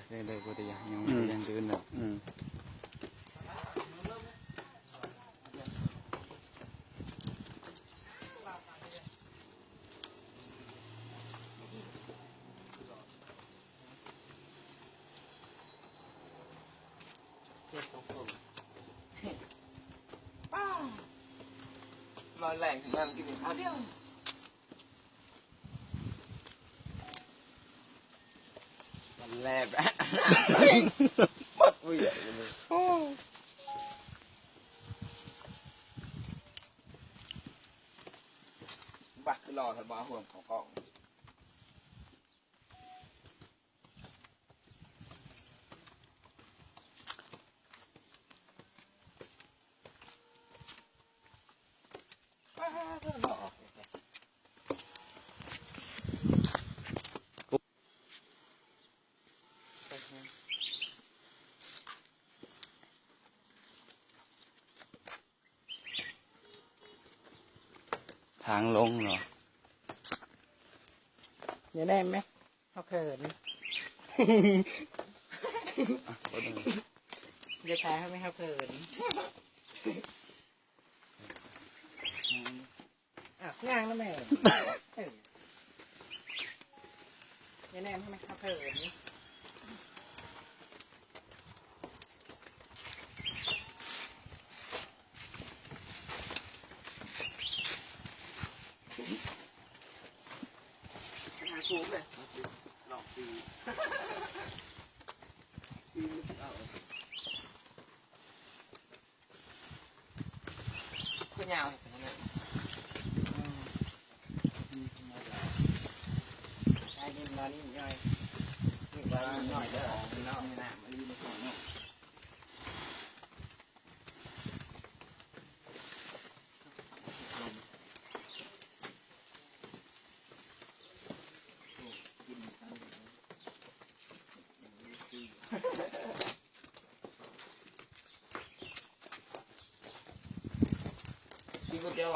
เลยปกติยังตื่นแบบมาแหล่งถึงนั่นกินข้าวเดียวมันแลบอะปัดวิ่งเลยบักคือรอทบ้าห่วงของกองทางลงเหรอ อย่าได้ไหมเขาเขินอย่าท้าเขาไม่เขาเขินย่างแล้วแม่อย่าแนมให้ไหมเขาเขินหาคูเลยหลอกตีก็ยาวขนาดนั้นไอ้นี่มานี่ย่อยนี่ไว้หน่อยเด้อน้องนี่นะมาลีมาก่อนเนาะกินก๋วยเตี๋ยว